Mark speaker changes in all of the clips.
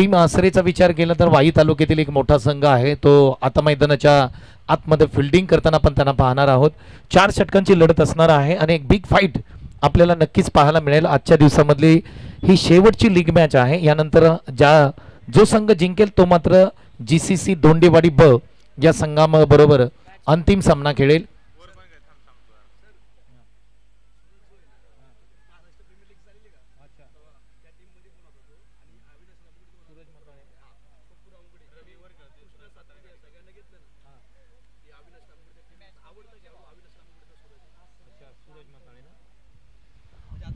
Speaker 1: Team आसरेचा विचार केला तर वाई तालुक्यातील एक मोठा संघ आहे, तो आता मैदानाच्या आतमध्ये फिल्डिंग करताना पण त्यांना पाहणार आहोत. 4 षटकांची लढत असणार आहे आणि एक बिग फाईट आपल्याला नक्कीच पाहायला मिळेल. आजच्या दिवसामधली ही शेवटची लीग मॅच आहे. यानंतर जो संघ जिंकेल तो मात्र GCC दोंडेवाडी ब या संघाबरोबर अंतिम सामना खेळेल.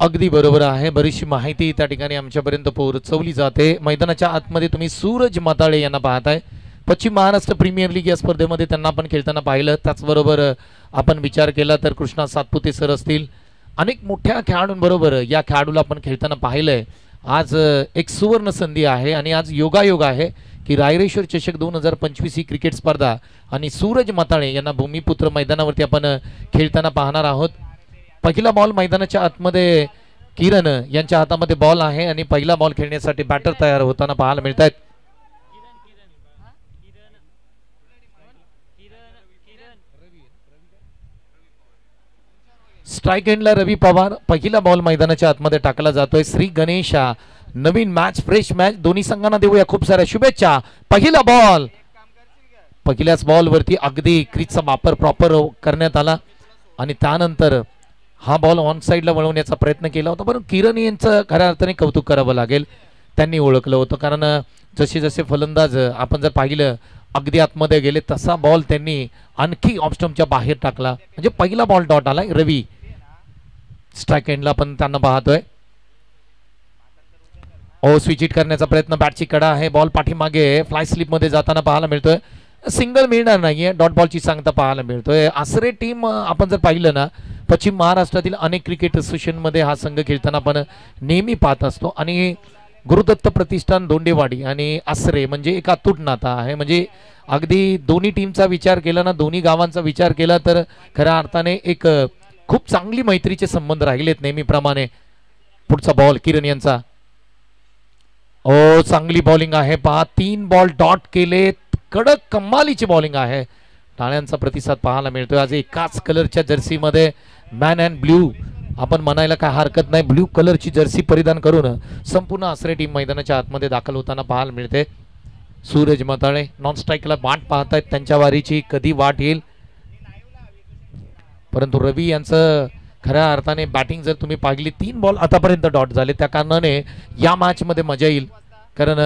Speaker 1: अगदी बरोबर आहे. बरीचशी माहिती त्या ठिकाणी आमच्यापर्यंत पोहोचवली जाते. मैदानाच्या आतमध्ये तुम्ही सूरज माताळे यांना पाहताय. पश्चिम महाराष्ट्र प्रीमियर लीग या स्पर्धेमध्ये त्यांना आपण खेळताना पाहिलं. त्याचबरोबर आपण विचार केला तर कृष्णा सातपुते सर असतील, अनेक मोठ्या खेळाडूंबरोबर या खेळाडूला आपण खेळताना पाहिलंय. आज एक सुवर्ण संधी आहे आणि आज योगायोग आहे की रायरेश्वर चषक 2025 ही क्रिकेट स्पर्धा आणि सूरज माताळे यांना भूमिपुत्र मैदानावरती आपण खेळताना पाहणार आहोत. पहिला बॉल मैदानाच्या आतमध्ये किरण यांच्या हातामध्ये बॉल आहे आणि पहिला बॉल खेळण्यासाठी बॅटर तयार होताना पाहायला मिळत आहेत. स्ट्राइक एंडला रवी पवार. पहिला बॉल मैदानाच्या आतमध्ये टाकला जातोय. श्री गणेशा. नवीन मॅच, फ्रेश मॅच. दोन्ही संघांना देऊया खूप साऱ्या शुभेच्छा. पहिला बॉल, पहिल्याच बॉल वरती अगदी क्रीजचा वापर प्रॉपर करण्यात आला आणि त्यानंतर हा बॉल ऑन साईडला वळवण्याचा प्रयत्न केला होता. पण किरण यांचं खऱ्या अर्थाने कौतुक करावं लागेल. त्यांनी ओळखलं होतं, कारण जसे जसे फलंदाज आपण जर पाहिलं अगदी आतमध्ये गेले तसा बॉल त्यांनी आणखी ऑफ स्टंपच्या बाहेर टाकला. म्हणजे पहिला बॉल डॉट आलाय. रवी स्ट्राइक एंडला पण त्यांना पाहतोय. स्विच हिट करण्याचा प्रयत्न, बॅटची कडा आहे. बॉल पाठीमागे फ्लाय स्लिप मध्ये जाताना पाहायला मिळतोय. सिंगल मिळणार नाहीये, डॉट बॉलची सांगता पाहायला मिळतोय. आसरे टीम आपण जर पाहिलं ना, पश्चिम महाराष्ट्रातील अनेक क्रिकेट असोसिएशन मध्ये हा संघ खेळताना आपण नेहमी पाहत असतो आणि गुरुदत्त प्रतिष्ठान दोंडेवाडी आणि आसरे म्हणजे एक अतूट नाता आहे. म्हणजे अगदी दोन्ही टीमचा विचार केला ना, दोन्ही गावांचा विचार केला तर खऱ्या अर्थाने एक खूप चांगली मैत्रीचे संबंध राहिलेत नेहमीप्रमाणे. पुढचा बॉल किरण यांचा. चांगली बॉलिंग आहे पहा. 3 बॉल डॉट केले. कडक कमालीची बॉलिंग आहे. टाळ्यांचा प्रतिसाद पाहायला मिळतोय. आज एकाच कलरच्या जर्सीमध्ये मॅन अँड ब्ल्यू आपण म्हणायला काय हरकत नाही, ब्ल्यू कलरची जर्सी परिधान करून संपूर्ण आसरे टीम मैदानाच्या आतमध्ये दाखल होताना पाहायला मिळते. सूरज माताळे नॉन स्ट्राईकला वाट पाहतायत त्यांच्या वारीची, कधी वाट येईल. परंतु रवी यांचं खऱ्या अर्थाने बॅटिंग जर तुम्ही पाहिली, 3 बॉल आतापर्यंत डॉट झाले. त्या कारणाने या मॅच मध्ये मजा येईल, कारण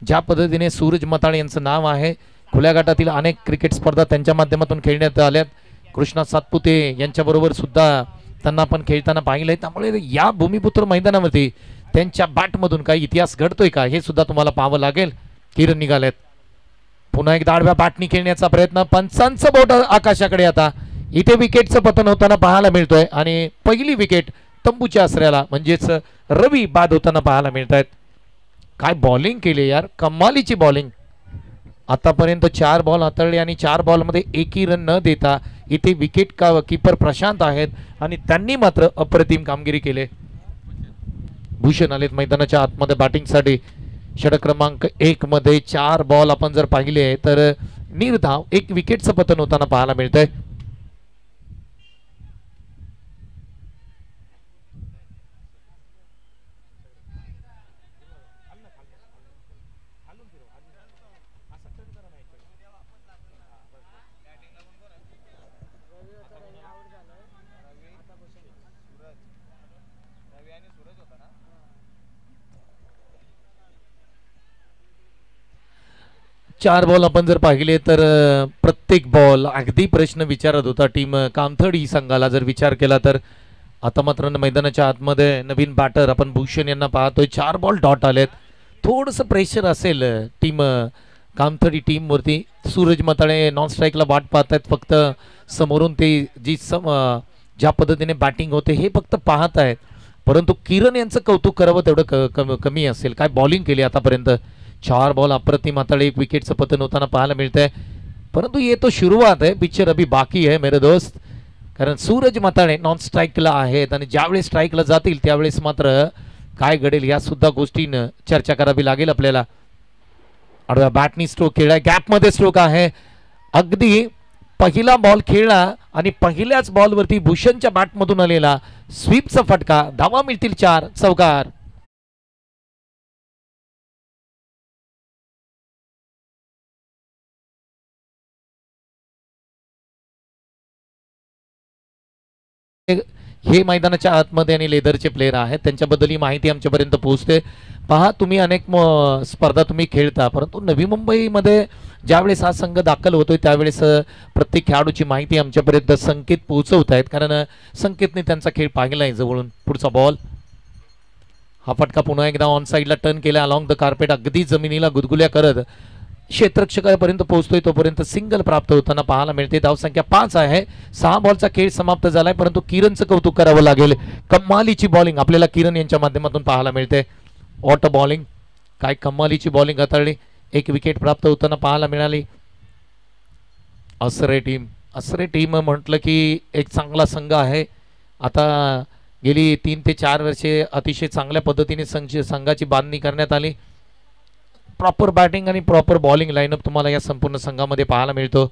Speaker 1: ज्या पद्धतीने सूरज माताळे यांचं नाव आहे, खुल्या गटातील अनेक क्रिकेट स्पर्धा त्यांच्या माध्यमातून खेळण्यात आल्यात. कृष्णा सातपुते यांच्याबरोबर सुद्धा त्यांना आपण खेळताना पाहिलंय. त्यामुळे या भूमिपुत्र मैदानावरती त्यांच्या बॅटमधून काही इतिहास घडतोय का हे सुद्धा तुम्हाला पाहावं लागेल. किरण निघालेत. पुन्हा एकदा आडव्या बॅटनी खेळण्याचा प्रयत्न. पंचांचं बोट आकाशाकडे. आता इथे विकेटचं पतन होताना पाहायला मिळतोय आणि पहिली विकेट तंबूच्या आसऱ्याला म्हणजेच रवी बाद होताना पाहायला मिळत आहेत. काय बॉलिंग केली यार, कमालीची बॉलिंग. आतापर्यंत 4 बॉल हाताळले आणि 4 बॉलमध्ये एकही रन न देता इथे विकेट कीपर प्रशांत आहेत आणि त्यांनी मात्र अप्रतिम कामगिरी केली. भूषण आलेत मैदानाच्या आतमध्ये बॅटिंगसाठी. षटक क्रमांक 1 मध्ये 4 बॉल आपण जर पाहिले तर निर्धाव 1 विकेटचं पतन होताना पाहायला मिळतंय. चार बॉल आपण जर पाहिले तर प्रत्येक बॉल अगदी प्रश्न विचारत होता टीम कामथड ही संघाला जर विचार केला तर. आता मात्र मैदानाच्या आतमध्ये नवीन बॅटर आपण भूषण यांना पाहतोय. 4 बॉल डॉट आलेत. थोडंसं प्रेशर असेल टीम कामथडी टीम वरती. सूरज माताळे नॉन स्ट्राईकला वाट पाहतायत. फक्त समोरून ते ज्या पद्धतीने बॅटिंग होते हे फक्त पाहत आहेत. परंतु किरण यांचं कौतुक करावं तेवढं कमी असेल. काय बॉलिंग केली आतापर्यंत. 4 बॉल अप्रतिम माताळे 1 विकेटचं पतन होताना पाहायला मिळतंय. परंतु ये तो शुरुआत है, पिक्चर अभी बाकी है मेरे दोस्त. कारण सूरज माताळे नॉन स्ट्राईकला आहेत आणि ज्यावेळेस स्ट्राईकला जातील त्यावेळेस मात्र काय घडेल या सुद्धा गोष्टीनं चर्चा करावी लागेल आपल्याला. आडव्या बॅटनी स्ट्रोक खेळला, गॅप मध्ये स्ट्रोक आहे. अगदी पहिला बॉल खेळला आणि पहिल्याच बॉलवरती भूषणच्या बॅटमधून आलेला स्वीपचा फटका. धावा मिळतील 4. चौकार. हे मैदानाच्या आतमध्ये आणि लेदरचे प्लेयर आहेत, त्यांच्याबद्दल ही माहिती आमच्यापर्यंत पोहोचते. पहा, तुम्ही अनेक स्पर्धा तुम्ही खेळता, परंतु नवी मुंबईमध्ये ज्यावेळेस हा संघ दाखल होतोय त्यावेळेस प्रत्येक खेळाडूची माहिती आमच्यापर्यंत संकेत पोहोचवत आहेत, कारण संकेतने त्यांचा खेळ पाहिला आहे जवळून. पुढचा बॉल, हा फटका पुन्हा एकदा ऑन साईडला टर्न केला अलॉंग द कार्पेट, अगदी जमिनीला गुदगुल्या करत क्षेत्ररक्षकापर्यंत पोहोचतोय तोपर्यंत सिंगल प्राप्त होताना पाहायला मिळते. धावसंख्या 5 आहे. 6 बॉलचा खेळ समाप्त झालाय, परंतु किरणचं कौतुक करावं लागेल. कमालीची बॉलिंग आपल्याला किरण यांच्या माध्यमातून पाहायला मिळते. ऑट बॉलिंग, काय कमालीची बॉलिंग हाताळली. 1 विकेट प्राप्त होताना पाहायला मिळाली. असरे टीम म्हटलं की एक चांगला संघ आहे. आता गेली 3 ते 4 वर्षे अतिशय चांगल्या पद्धतीने संघाची बांधणी करण्यात आली. प्रॉपर बॅटिंग आणि प्रॉपर बॉलिंग लाईनअप तुम्हाला या संपूर्ण संघामध्ये पाहायला मिळतो.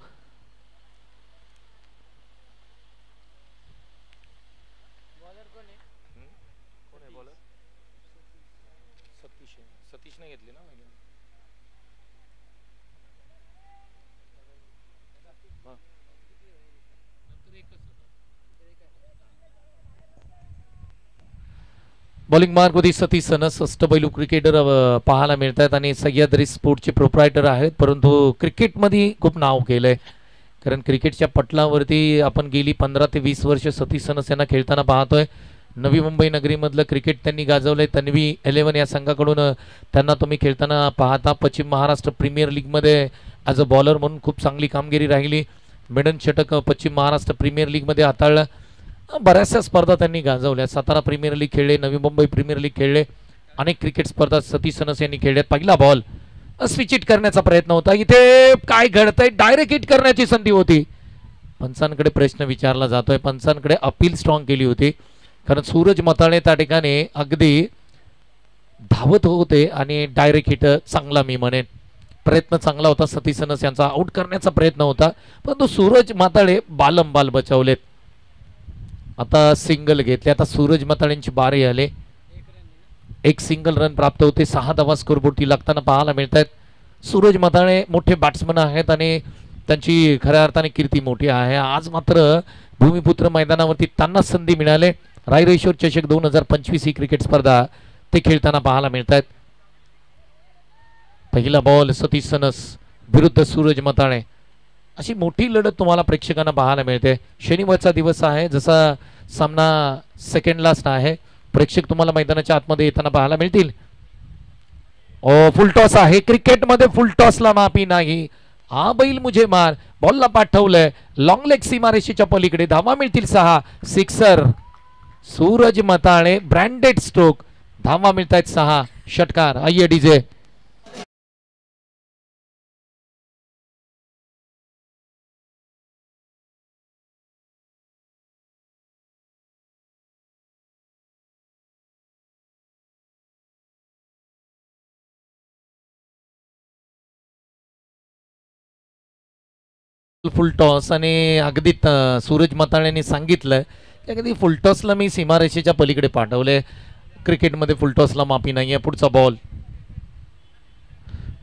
Speaker 1: बॉलिंग मार्क होती सतीश सनस, अष्टपैलू क्रिकेटर पाहायला मिळतात आणि सह्याद्री स्पोर्टचे प्रोप्रायटर आहेत, परंतु क्रिकेटमध्ये खूप नाव केलंय. कारण क्रिकेटच्या पटलावरती आपण गेली 15 ते 20 वर्ष सतीश सनस यांना खेळताना पाहतोय. नवी मुंबई नगरीमधलं क्रिकेट त्यांनी गाजवलंय. तन्वी 11 या संघाकडून त्यांना तुम्ही खेळताना पाहता. पश्चिम महाराष्ट्र प्रीमियर लीगमध्ये ॲज अ बॉलर म्हणून खूप चांगली कामगिरी राहिली. मेडन षटक पश्चिम महाराष्ट्र प्रीमियर लीगमध्ये हाताळलं. बऱ्याचशा स्पर्धा त्यांनी गाजवल्या. सातारा प्रीमियर लीग खेळले, नवी मुंबई प्रीमियर लीग खेळले, अनेक क्रिकेट स्पर्धा सतीश सनस यांनी खेळल्यात. पहिला बॉल स्विच हिट करण्याचा प्रयत्न होता. इथे काय घडतंय, डायरेक्ट हिट करण्याची संधी होती. पंचांकडे प्रश्न विचारला जातोय. पंचांकडे अपील स्ट्रॉंग केली होती, कारण सूरज मताळे त्या ठिकाणी अगदी धावत होते आणि डायरेक्ट हिट चांगला मी म्हणेन प्रयत्न चांगला होता. सतीश सनस यांचा आउट करण्याचा प्रयत्न होता, परंतु सूरज माताळे बालंबाल बचावलेत. आता सिंगल घेतले. आता सूरज माताळेंची बारी आले. 1 सिंगल रन प्राप्त होते. 6 धावा स्कोरबोर्डती लागताना पाहायला मिळत आहेत. सूरज माताळे मोठे बॅट्समन आहेत आणि त्यांची खऱ्या अर्थाने कीर्ती मोठी आहे. आज मात्र भूमिपुत्र मैदानावरती त्यांना संधी मिळाले. रायरेश्वर चषक 2025 ही क्रिकेट स्पर्धा ते खेळताना पाहायला मिळत आहेत. पहिला बॉल सतीश सनस विरुद्ध सूरज माताळे, अशी मोठी लढत तुम्हाला प्रेक्षकांना पाहायला मिळते. शनिवारचा दिवस आहे, जसा सामना सेकंड लास्ट आहे. प्रेक्षक तुम्हाला मैदानाच्या आतमध्ये येताना पाहायला मिळतील. फुल टॉस आहे. क्रिकेटमध्ये फुल टॉसला माफी नाही. हा बैल मुझे मार, बॉलला पाठवलंय लॉंग लेग सीमारेषेच्या पलीकडे. धावा मिळतील 6. Sixer Suraj Matale, branded stroke. धावा मिळत आहेत 6. षटकार. आइए डीजे. फुल टॉस आणि अगदी सूरज मताळ्यांनी सांगितलं की अगदी फुल टॉसला मी सीमारेषेच्या पलीकडे पाठवले. क्रिकेटमध्ये फुल टॉसला माफी नाहीये. पुढचा बॉल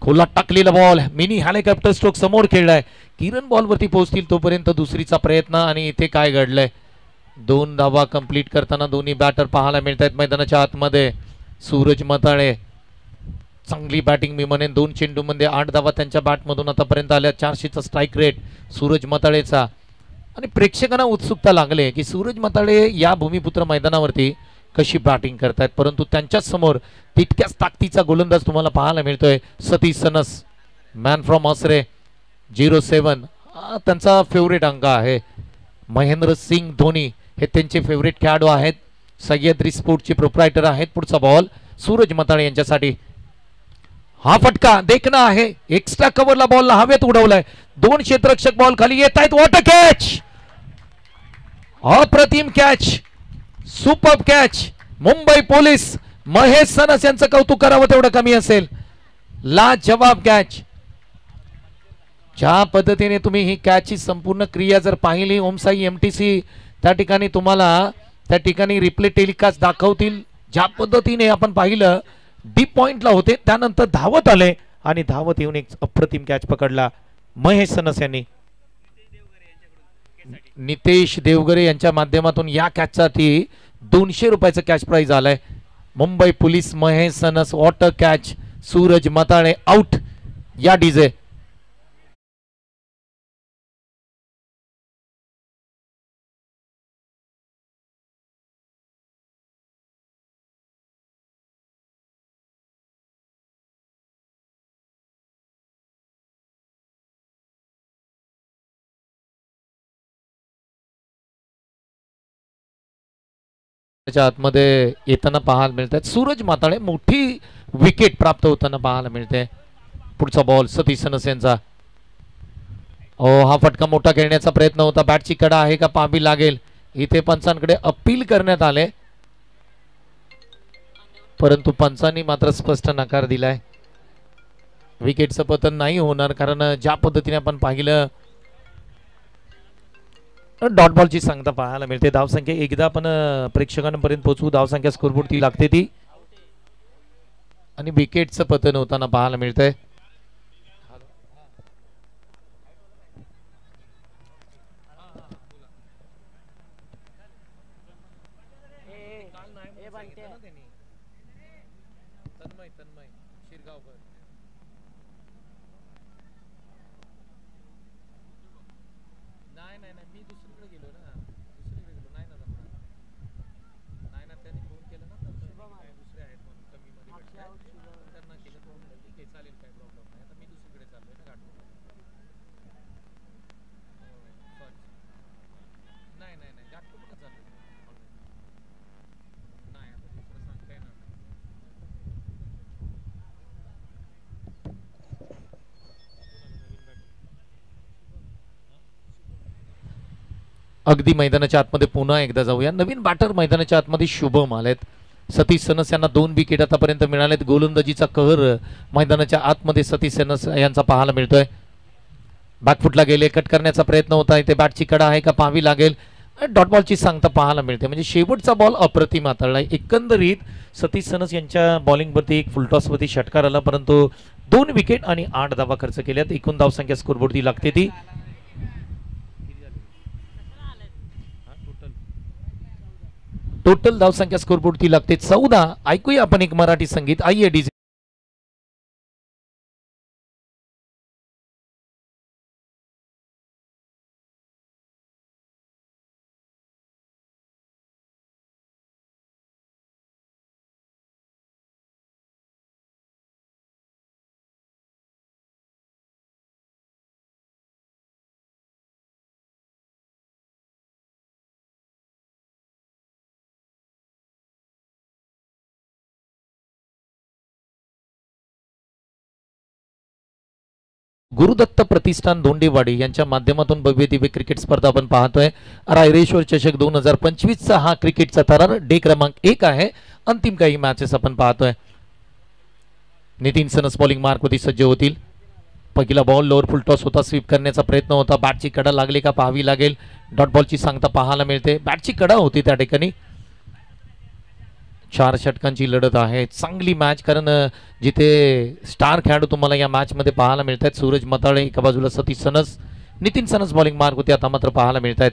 Speaker 1: खोलात टाकलेला बॉल, मिनी हेलिकॉप्टर स्ट्रोक समोर खेळलाय. किरण बॉलवरती पोहोचतील तोपर्यंत दुसरीचा प्रयत्न आणि इथे काय घडलंय. 2 धावा कंप्लीट करताना दोन्ही बॅटर पाहायला मिळत आहेत मैदानाच्या आतमध्ये. सूरज मताळे चांगली बॅटिंग मी म्हणेन. 2 चेंडूमध्ये 8 धावा त्यांच्या बॅटमधून आतापर्यंत आल्या. 400चा स्ट्राईक रेट सूरज मताळेचा. आणि प्रेक्षकांना उत्सुकता लागले की सूरज मताळे या भूमिपुत्र मैदानावरती कशी बॅटिंग करतायत, परंतु त्यांच्या समोर तितक्याच ताकदीचा गोलंदाज तुम्हाला पाहायला मिळतोय. सतीश सनस, मॅन फ्रॉम असरे, 07. त्यांचा फेवरेट अंक आहे. महेंद्र सिंग धोनी हे त्यांचे फेवरेट खेळाडू आहेत. सह्याद्री स्पोर्टचे प्रोप्रायटर आहेत. पुढचा बॉल सूरज मताळे यांच्यासाठी. हा फटका देखना आहे. एक्स्ट्रा कव्हरला बॉलला हवेत उडवलाय. 2 क्षेत्ररक्षक बॉल खाली येत आहेत. व्हॉट अ कॅच, अप्रतिम catch, super catch. Mumbai police, Mahesh sons यांचं कौतुक करावं तेवढं कमी असेल. लाजवाब कॅच. ज्या पद्धतीने तुम्ही ही कॅचची संपूर्ण क्रिया जर पाहिली ओमसाई एमटीसी त्या ठिकाणी तुम्हाला त्या ठिकाणी रिप्ले टेलिकास्ट दाखवतील. ज्या पद्धतीने आपण पाहिलं डीप पॉइंटला होते त्यानंतर धावत आले आणि धावत येऊन एक अप्रतिम कॅच पकडला महेश सनस यांनी. नितेश देवगरे यांच्या माध्यमातून या कॅचसाठी 200 रुपयाचं कॅश प्राइज आलंय. Mumbai police Mahesh Sanas water catch. Suraj Matale out. या डीजे आतमध्ये येताना पाहायला मिळतात. सूरज माताळे मोठी विकेट प्राप्त होताना पाहायला मिळते. पुढचा बॉल सतीश सनस यांचा. हा फटका मोठा खेळण्याचा प्रयत्न होता. बॅटची कडा आहे का पाहावी लागेल. इथे पंचांकडे अपील करण्यात आले परंतु पंचांनी मात्र स्पष्ट नकार दिलाय. विकेटचं पतन नाही होणार कारण ज्या पद्धतीने आपण पाहिलं डॉट बॉलची सांगता पाहायला मिळते. धावसंख्या एकदा आपण प्रेक्षकांपर्यंत पोहोचू. धावसंख्या स्कोरबोर्ड ती लागते ती आणि विकेटचं पतन होताना पाहायला मिळतंय. अगदी मैदानाच्या आतमध्ये पुन्हा एकदा जाऊया. नवीन बॅटर मैदानाच्या आतमध्ये शुभम आलेत. सतीश सनस यांना 2 विकेट आतापर्यंत मिळालेत. गोलंदाजीचा कहर मैदानाच्या आतमध्ये सतीश सनस यांचा पाहायला मिळतोय. बॅकफुटला गेले. कट करण्याचा प्रयत्न होता. इथे बॅटची कडा आहे का पाहावी लागेल. डॉट बॉलची सांगता पाहायला मिळते. म्हणजे शेवटचा बॉल अप्रतिम हाताळलाय. एकंदरीत सतीश सनस यांच्या बॉलिंगवरती एक फुलटॉसवरती षटकार आला परंतु 2 विकेट आणि 8 धावा खर्च केल्यात. एकूण धावसंख्या स्कोरबोर्डती लागते ती टोटल धावसंख्या स्कोरबोर्ड ती लागते 14. ऐकूया आपण एक मराठी संगीत. आइए डीजे. गुरुदत्त प्रतिष्ठान धोंडेवाडी यांच्या माध्यमातून भव्य दिव्य क्रिकेट स्पर्धा आपण पाहतोय. रायरेश्वर चषक 2025 चा हा क्रिकेटचा थरार डे क्रमांक 1 आहे. अंतिम काही मॅचेस आपण पाहतोय. नितीन सनस बॉलिंग मार्कवरती सज्ज होतील. पहिला बॉल लोअर फुल टॉस होता. स्वीप करण्याचा प्रयत्न होता. बॅटची कडा लागली का पाहावी लागेल. डॉट बॉलची सांगता पाहायला मिळते. बॅटची कडा होती त्या ठिकाणी. 4 षटकांची लढत आहे. चांगली मॅच कारण जिथे स्टार खेळाडू तुम्हाला या मॅच मध्ये पाहायला मिळत आहेत. सूरज मताळे एका बाजूला Satish sons. Nitin sons bowling mark होते आता मात्र पाहायला मिळत आहेत.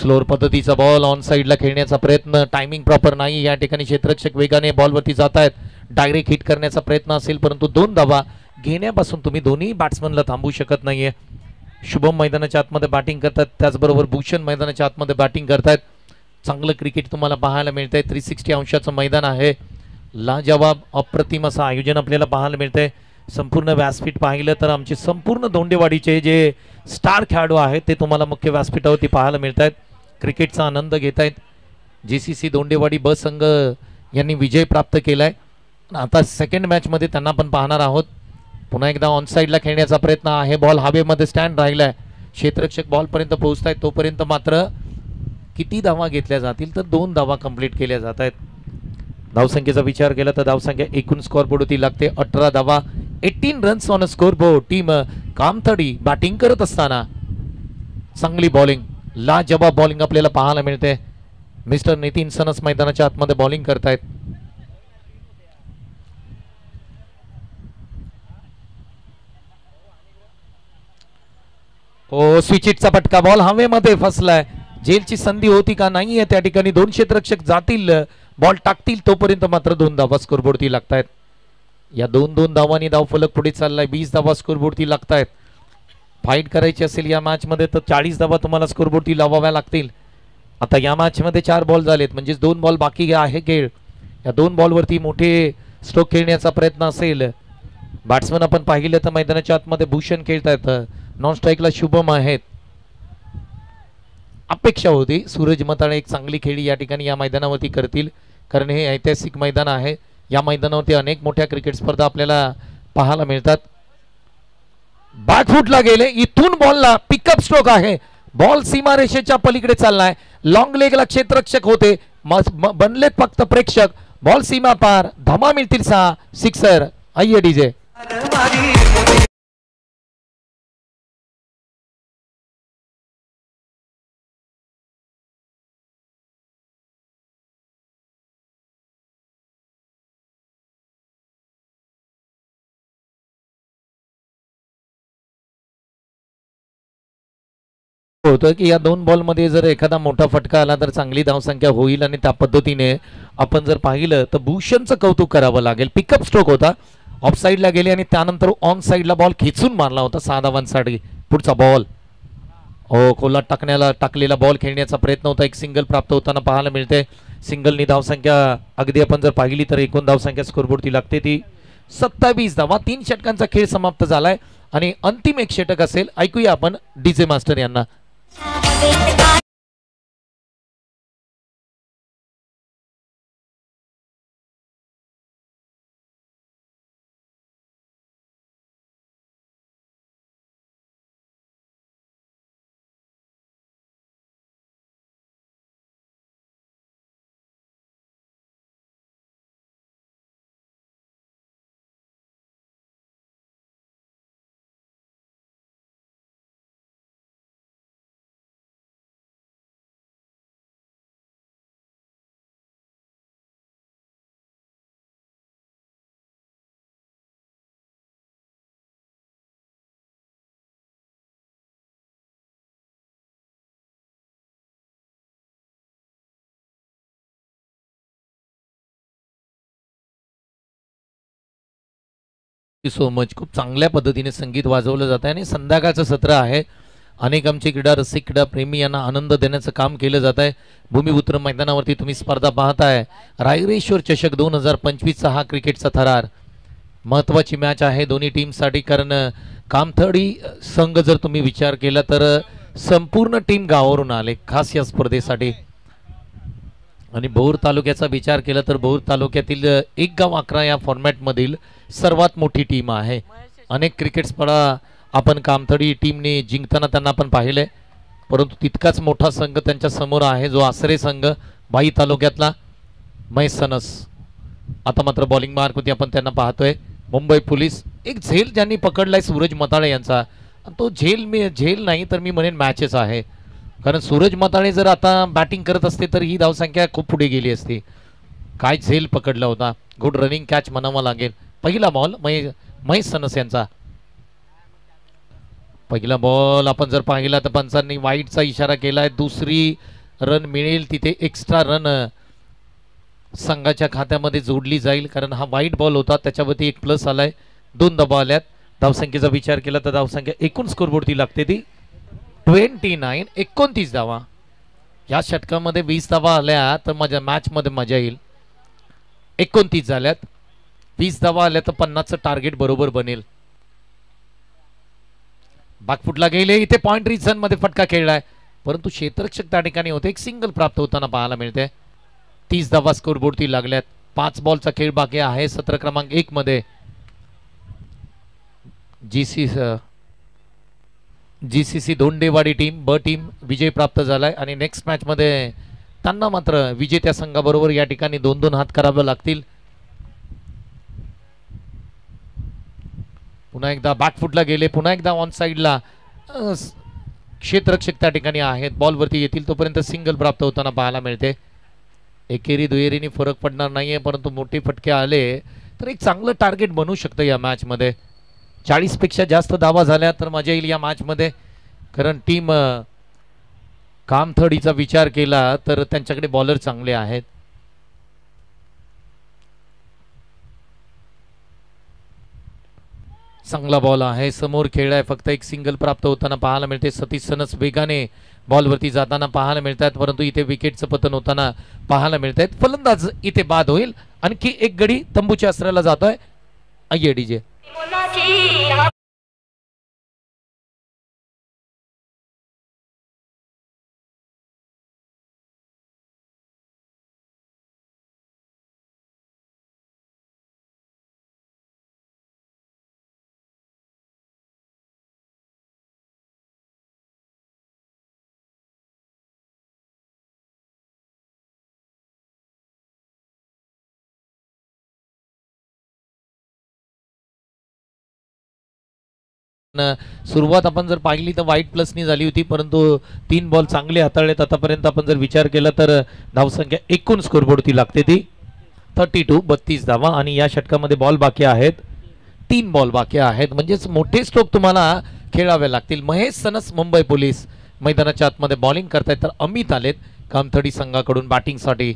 Speaker 1: स्लोअर पद्धतीचा बॉल ऑन साइडला खेळण्याचा प्रयत्न. टायमिंग प्रॉपर नाही. या ठिकाणी क्षेत्ररक्षक वेगाने बॉलवरती जात आहेत. डायरेक्ट हिट करण्याचा प्रयत्न असेल परंतु 2 धावा घेण्यापासून तुम्ही दोन्ही बॅट्समनला थांबवू शकत नाहीये. शुभम मैदानाच्या आतमध्ये बॅटिंग करतात. त्याचबरोबर भूषण मैदानाच्या आतमध्ये बॅटिंग करतात. चांगलं क्रिकेट तुम्हाला पाहायला मिळतंय. 360 अंशाचं मैदान आहे. लाजवाब अप्रतिम असं आयोजन आपल्याला पाहायला मिळतंय. संपूर्ण व्यासपीठ पाहिलं तर आमचे संपूर्ण धोंडेवाडीचे जे स्टार खेळाडू आहेत ते तुम्हाला मुख्य व्यासपीठावरती पाहायला मिळत आहेत. क्रिकेटचा आनंद घेत आहेत. JCC धोंडेवाडी ब संघ यांनी विजय प्राप्त केलाय. आता सेकंड मॅच मध्ये त्यांना पण पाहणार आहोत. पुन्हा एकदा ऑन साइडला खेळण्याचा प्रयत्न आहे. बॉल हवेमध्ये स्टँड राहिलाय. क्षेत्ररक्षक बॉल पर्यंत पोहोचतायत. तोपर्यंत मात्र किती धावा घेतल्या जातील तर 2 धावा कंप्लीट केल्या जात आहेत. धावसंख्येचा विचार केला तर धावसंख्या एकूण स्कोअरबोर्ड होती लागते 18 धावा. 18 runs on a scoreboard. Team Kamthadi batting करत असताना चांगली बॉलिंग, लाजवाब बॉलिंग आपल्याला पाहायला मिळते. मिस्टर नितीन सनस मैदानाच्या आतमध्ये बॉलिंग करतायत. ओ स्विचिटचा फटका, बॉल हवेमध्ये फसलाय. जेलची संधी होती का नाहीये त्या ठिकाणी. दोन क्षेत्ररक्षक जातील, बॉल टाकतील तोपर्यंत मात्र 2 धावा स्कोरबोर्डती लागतायत. या 2-2 धावांनी धावफलक पुढे चाललाय. 20 धावा स्कोरबोर्डती लागतायत. फाईट करायची असेल या मॅच मध्ये तर 40 धावा तुम्हाला स्कोरबोर्डती लावाव्या लागतील. आता या मॅच मध्ये 4 बॉल झालेत, म्हणजे 2 बॉल बाकी आहे खेळ. या 2 बॉलवरती मोठे स्ट्रोक खेळण्याचा प्रयत्न असेल. बॅट्समन आपण पाहिले तर मैदानाच्या आतमध्ये भूषण खेळतायत, नॉन स्ट्राईकला शुभम आहेत. अपेक्षा होती सूरज मताळे एक चांगली खेळी या ठिकाणी या मैदानावरती करतील, कारण हे ऐतिहासिक मैदान आहे. या मैदानावरती अनेक मोठ्या क्रिकेट स्पर्धा आपल्याला पाहायला मिळतात. बॅकफुटला गेले, इथून बॉलला पिकअप स्ट्रोक आहे. बॉल सीमारेषेच्या पलीकडे चाललाय. लॉंग लेगला क्षेत्ररक्षक होते, बनलेत फक्त प्रेक्षक. बॉल सीमा पार, धमा मिळतील 6 सिक्सर. आइए डीजे. होतं की या 2 बॉल मध्ये जर एखादा मोठा फटका आला तर चांगली धावसंख्या होईल, आणि त्या पद्धतीने आपण जर पाहिलं तर भूषणचं कौतुक करावं लागेल. पिकअप स्ट्रोक होता, ऑफ साईडला गेले आणि त्यानंतर ऑन साईडला बॉल खेचून मारला होता 6 धावांसाठी. पुढचा बॉल खोलात टाकलेला बॉल खेळण्याचा प्रयत्न होता. एक सिंगल प्राप्त होताना पाहायला मिळते. सिंगलनी धावसंख्या अगदी आपण जर पाहिली तर एकूण धावसंख्या स्कोरबोर्डती लागते ती 27 धावा. 3 षटकांचा खेळ समाप्त झालाय आणि अंतिम एक षटक असेल. ऐकूया आपण डीजे मास्टर यांना. So much. खूप चांगल्या पद्धतीने संगीत वाजवलं जात आहे आणि संध्याकाळचं सत्र आहे. अनेक आमचे क्रीडा रसिक, क्रीडा प्रेमी यांना आनंद देण्याचं काम केलं जात आहे. भूमिपुत्र मैदानावरती तुम्ही स्पर्धा पाहताय. रायरेश्वर चषक 2025चा हा क्रिकेटचा थरार. महत्त्वाची मॅच आहे दोन्ही टीमसाठी, कारण कामथडी संघ जर तुम्ही विचार केला तर संपूर्ण टीम गावावरून आले खास या स्पर्धेसाठी. आणि भोर तालुक्याचा विचार केला तर भोर तालुक्यातील 1 गाव 11 या फॉर्मॅटमधील सर्वात मोठी टीम आहे. अनेक क्रिकेट स्पर्धा आपण कामथडी टीमने जिंकताना त्यांना आपण पाहिले, परंतु तितकाच मोठा संघ त्यांच्या समोर आहे जो आसरे संघ बाई तालुक्यातला मैसनस. आता मात्र बॉलिंग मार्कवरती आपण त्यांना पाहतोय. मुंबई पोलीस एक झेल ज्यांनी पकडलाय सूरज मताळे यांचा. तो झेल नाही तर मी म्हणेन मॅचेस आहे, कारण सूरज मताळे जर आता बॅटिंग करत असते तर ही धावसंख्या खूप पुढे गेली असती. काय झेल पकडला होता. गुड रनिंग कॅच म्हणावा लागेल. पहिला बॉल महेश सनस यांचा. पहिला बॉल आपण जर पाहिला तर पंचांनी वाईटचा इशारा केलाय. दुसरी रन मिळेल तिथे एक्स्ट्रा रन संघाच्या खात्यामध्ये जोडली जाईल, कारण हा वाईट बॉल होता त्याच्यावरती 1 प्लस आलाय. 2 धावा आल्यात. धावसंख्येचा विचार केला तर धावसंख्या एकूण स्कोरबोर्डती लागते ती 29. 29 धावा. या षटकामध्ये 20 धावा आल्या तर माझ्या मॅच मध्ये मजा येईल. 29 झाल्यात. 20 धावा आल्या तर 50चं टार्गेट बरोबर बनेल. बॅकफुटला गेले, इथे पॉइंट रिझन मध्ये फटका खेळलाय, परंतु क्षेत्ररक्षक त्या ठिकाणी होते. एक सिंगल प्राप्त होताना पाहायला मिळते. 30 धावा स्कोरबोर्डती लागल्यात. 5 बॉलचा खेळ बाकी आहे सत्र क्रमांक 1 मध्ये. जीसीसी दोंडेवाडी टीम ब टीम विजय प्राप्त झालाय आणि नेक्स्ट मॅच मध्ये त्यांना मात्र विजेत्या संघाबरोबर या ठिकाणी 2-2 हात करावे लागतील. पुन्हा एकदा बॅकफुटला गेले, पुन्हा एकदा ऑन साइडला क्षेत्ररक्षक त्या ठिकाणी आहेत. बॉलवरती येतील तोपर्यंत सिंगल प्राप्त होताना पाहायला मिळते. एकेरी दुहेरीने फरक पडणार नाहीये, परंतु मोठे फटके आले तर एक चांगलं टार्गेट बनू शकतं या मॅचमध्ये. 40 पेक्षा जास्त धावा झाल्या तर मजा येईल या मॅचमध्ये. कारण टीम कामथडीचा विचार केला तर त्यांच्याकडे बॉलर चांगले आहेत. चांगला बॉल आहे, समोर खेळ आहे, फक्त एक सिंगल प्राप्त होताना पाहायला मिळते. सतीश सनस वेगाने बॉलवरती जाताना पाहायला मिळतात, परंतु इथे विकेटचं पतन होताना पाहायला मिळत आहेत. फलंदाज इथे बाद होईल. आणखी एक गडी तंबूच्या अस्त्राला जातोय. आइए डीजे. सुरुवात आपण जर पाहिली तर वाईट प्लसनी झाली होती, परंतु 3 बॉल चांगले हाताळलेत आतापर्यंत. आपण जर विचार केला तर धावसंख्या एकूण स्कोरबोर्डती लागते ती 32, 32 धावा. आणि या षटकामध्ये बॉल बाकी आहेत, 3 बॉल बाकी आहेत, म्हणजेच मोठे स्ट्रोक तुम्हाला खेळावे लागतील. महेश सनस मुंबई पोलीस मैदानाच्या आतमध्ये बॉलिंग करतायत, तर अमित आलेत कामथडी संघाकडून बॅटिंगसाठी.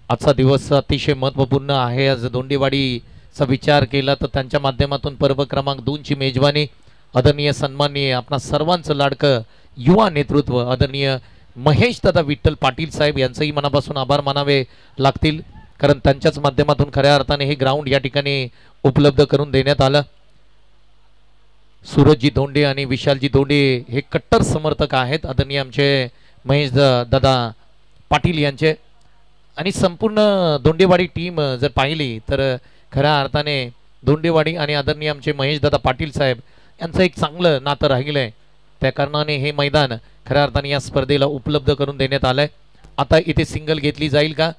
Speaker 1: आजचा दिवस अतिशय महत्त्वपूर्ण आहे. आज दोंडेवाडीचा विचार केला तर त्यांच्या माध्यमातून पर्व क्रमांक 2 ची मेजवानी. आदरणीय सन्माननीय आपणा सर्वांचं लाडकं युवा नेतृत्व आदरणीय महेश दादा विठ्ठल पाटील साहेब यांचंही मनापासून आभार मानावे लागतील, कारण त्यांच्याच माध्यमातून खऱ्या अर्थाने हे ग्राउंड या ठिकाणी उपलब्ध करून देण्यात आलं. सूरजजी धोंडे आणि विशालजी धोंडे हे कट्टर समर्थक आहेत आदरणीय आमचे महेश दादा पाटील यांचे. आणि संपूर्ण दोंडेवाडी टीम जर पाहिली तर खऱ्या अर्थाने दोंडेवाडी आणि आदरणीय आमचे महेश दादा पाटील साहेब यांचं एक चांगलं नातं राहिलं आहे. त्या कारणाने हे मैदान खऱ्या अर्थाने या स्पर्धेला उपलब्ध करून देण्यात आलंय. आता इथे सिंगल घेतली जाईल का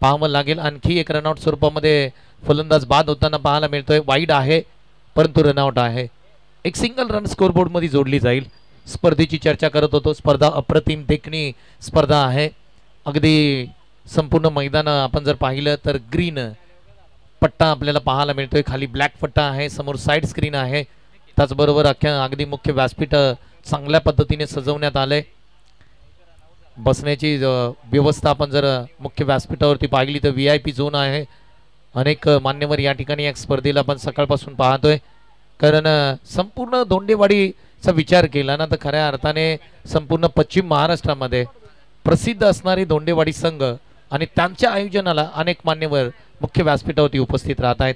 Speaker 1: पाहावं लागेल. आणखी एक रनआउट स्वरूपामध्ये फलंदाज बाद होताना पाहायला मिळतोय. वाईड आहे परंतु रनआउट आहे. एक सिंगल रन स्कोरबोर्ड मध्ये जोडली जाईल. स्पर्धेची चर्चा करत होतो. स्पर्धा अप्रतिम देखणी स्पर्धा आहे. अगदी संपूर्ण मैदान आपण जर पाहिलं तर ग्रीन पट्टा आपल्याला पाहायला मिळतोय, खाली ब्लॅक पट्टा आहे, समोर साइड स्क्रीन आहे. त्याचबरोबर अगदी मुख्य व्यासपीठ चांगल्या पद्धतीने सजवण्यात आलंय. बसण्याची व्यवस्था आपण जर मुख्य व्यासपीठावरती पाहिली तर VIP झोन आहे. अनेक मान्यवर या ठिकाणी या स्पर्धेला आपण सकाळपासून पाहतोय. कारण संपूर्ण दोंडेवाडीचा विचार केला ना तर खऱ्या अर्थाने संपूर्ण पश्चिम महाराष्ट्रामध्ये प्रसिद्ध असणारे दोंडेवाडी संघ आणि त्यांच्या आयोजनाला अनेक मान्यवर मुख्य व्यासपीठावरती उपस्थित राहत आहेत.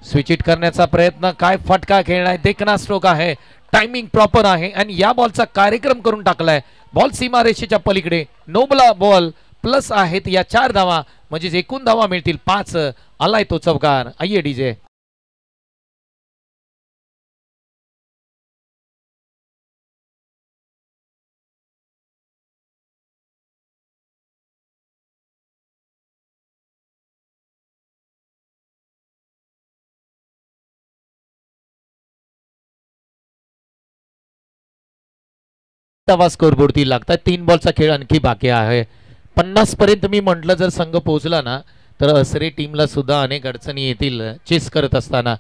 Speaker 1: स्विच इट करण्याचा प्रयत्न, काय फटका खेळलाय, देखना स्ट्रोक आहे, टायमिंग प्रॉपर आहे आणि या बॉलचा कार्यक्रम करून टाकलाय. बॉल सीमारेषेच्या पलीकडे, नोबला बॉल प्लस आहेत या 4 धावा, म्हणजे एकूण धावा मिळतील 5. आलाय तो चौकार. आइए डीजे. धावा स्कोरबोर्डती लागतात. 3 बॉलचा खेळ आणखी बाकी आहे. 50 पर्यंत मी म्हटलं जर संघ पोहोचला ना तर असरे टीमला सुद्धा अनेक अडचणी येतील चेस करत असताना.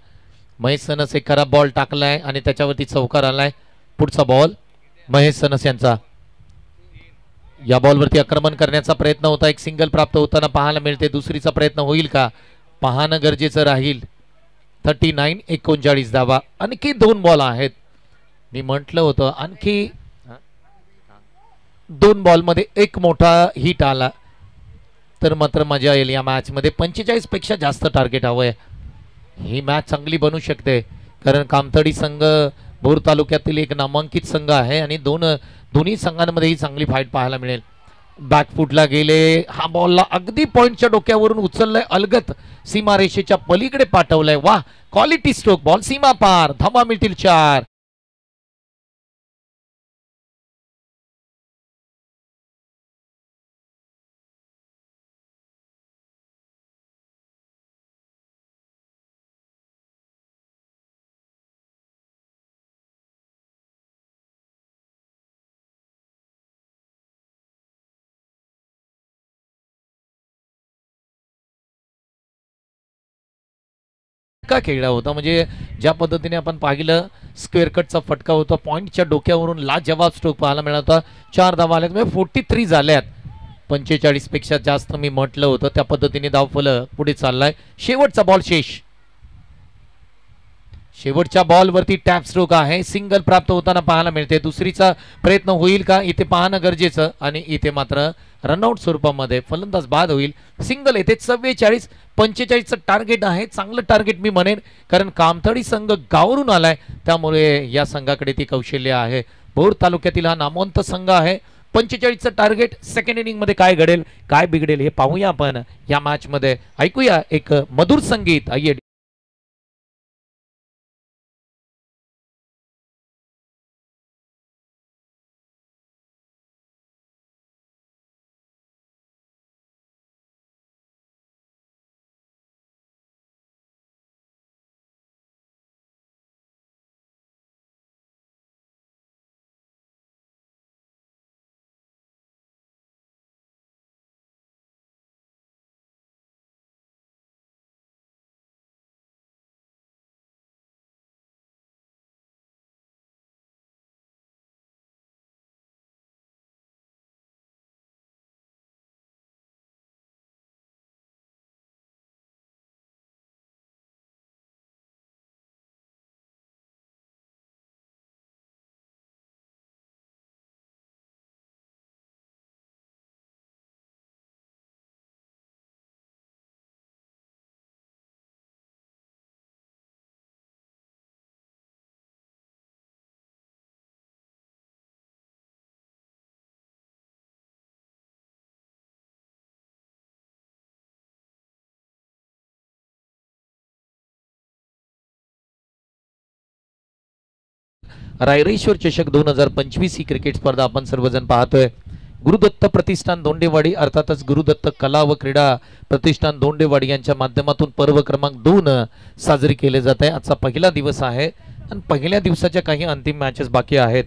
Speaker 1: महेश सनस एक खराब बॉल टाकलाय आणि त्याच्यावरती चौकार आलाय. पुढचा बॉल महेश सनस यांचा. या बॉलवरती आक्रमण करण्याचा प्रयत्न होता. एक सिंगल प्राप्त होताना पाहायला मिळते. दुसरीचा प्रयत्न होईल का पाहणं गरजेचं राहील. 39, 39 धावा. आणखी 2 बॉल आहेत. मी म्हटलं होतं आणखी 2 बॉलमध्ये एक मोठा हिट आला तर मात्र मजा येईल या मॅच मध्ये. 45 पेक्षा जास्त टार्गेट हवंय. ही मॅच चांगली बनू शकते, कारण कामथडी संघ भोर तालुक्यातील एक नामांकित संघ आहे आणि दोन्ही संघांमध्ये ही चांगली फाईट पाहायला मिळेल. बॅकफुटला गेले, हा बॉलला अगदी पॉइंटच्या डोक्यावरून उचललाय, अलगत सीमारेषेच्या पलीकडे पाठवलाय. वाह, क्वालिटी स्ट्रोक, बॉल सीमा पार, धावा मिळतील 4. का खेळला होता, म्हणजे ज्या पद्धतीने आपण पाहिलं स्क्वेअर कटचा फटका होता, पॉईंटच्या डोक्यावरून लाजवाब स्ट्रोक पाहायला मिळाला होता. 4 धावा आल्यात, म्हणजे 43 झाल्यात. 45 पेक्षा जास्त मी म्हटलं होतं, त्या पद्धतीने धावफलक पुढे चाललाय. शेवटचा बॉल शेवटच्या बॉलवरती टॅप स्ट्रोक आहे, सिंगल प्राप्त होताना पाहायला मिळते. दुसरीचा प्रयत्न होईल का इथे पाहणं गरजेचं, आणि इथे मात्र रनआउट स्वरूपामध्ये फलंदाज बाद होईल. सिंगल येते. 44-45चं टार्गेट आहे, चांगलं टार्गेट मी म्हणेन, कारण कामथडी संघ गावरून आलाय, त्यामुळे या संघाकडे ती कौशल्य आहे. भोर तालुक्यातील हा नामवंत संघ आहे. 45चं टार्गेट. सेकंड इनिंग मध्ये काय घडेल काय बिघडेल हे पाहूया आपण या मॅच मध्ये. ऐकूया एक मधुर संगीत. रायरेश्वर चषक 2025 ही क्रिकेट स्पर्धा आपण सर्वजण पाहतोय. गुरुदत्त प्रतिष्ठान दोंडेवाडी, अर्थातच गुरुदत्त कला व क्रीडा प्रतिष्ठान दोंडेवाडी यांच्या माध्यमातून पर्व क्रमांक 2 साजरी केले जात आहे. आजचा पहिला दिवस आहे आणि पहिल्या दिवसाच्या काही अंतिम मॅचेस बाकी आहेत.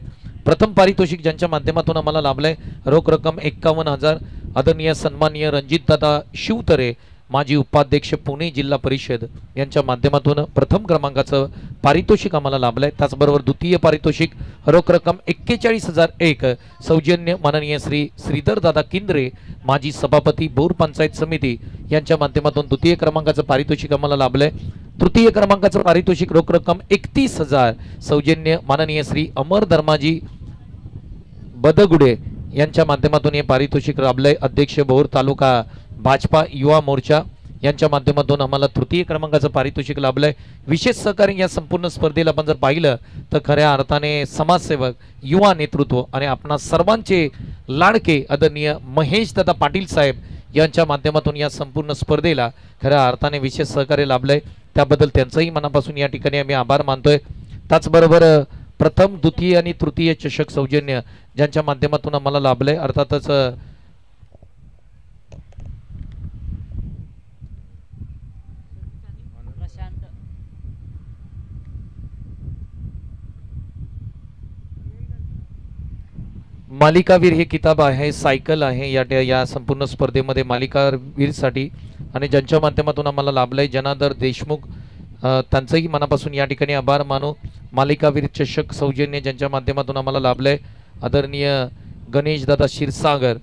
Speaker 1: प्रथम पारितोषिक ज्यांच्या माध्यमातून आम्हाला लाभलंय, रोख रक्कम 51,000, आदरणीय सन्माननीय रणजितदादा शिवतरे, माजी उपाध्यक्ष पुणे जिल्हा परिषद यांच्या माध्यमातून प्रथम क्रमांकाचं पारितोषिक आम्हाला लाभलंय. त्याचबरोबर द्वितीय पारितोषिक रोख रक्कम 41,001 सौजन्य माननीय श्री श्रीधर दादा किंद्रे, माजी सभापती बोर पंचायत समिती यांच्या माध्यमातून द्वितीय क्रमांकाचं पारितोषिक आम्हाला लाभलंय. तृतीय क्रमांकाचं पारितोषिक रोख रक्कम 31,000 सौजन्य माननीय श्री अमर धर्माजी बदगुडे यांच्या माध्यमातून हे पारितोषिक लाभलंय. अध्यक्ष भोर तालुका भाजपा युवा मोर्चा यांच्या माध्यमातून आम्हाला तृतीय क्रमांकाचं पारितोषिक लाभलंय. विशेष सहकार्य या संपूर्ण स्पर्धेला आपण जर पाहिलं तर खऱ्या अर्थाने समाजसेवक, युवा नेतृत्व आणि आपणा सर्वांचे लाडके आदरणीय महेश दादा पाटील साहेब यांच्या माध्यमातून या संपूर्ण स्पर्धेला खऱ्या अर्थाने विशेष सहकार्य लाभलंय. त्याबद्दल त्यांचंही मनापासून या ठिकाणी आम्ही आभार मानतोय. त्याचबरोबर प्रथम, द्वितीय आणि तृतीय चषक सौजन्य ज्यांच्या माध्यमातून आम्हाला लाभलंय, अर्थातच मालिकावीर हे किताब आहे, सायकल आहे या संपूर्ण स्पर्धेमध्ये मालिकावीरसाठी, आणि ज्यांच्या माध्यमातून आम्हाला लाभलंय जनार्दन देशमुख, त्यांचंही मनापासून या ठिकाणी आभार मानू. मालिकावीर चषक सौजन्य ज्यांच्या माध्यमातून आम्हाला लाभलंय आदरणीय गणेश दादा क्षीरसागर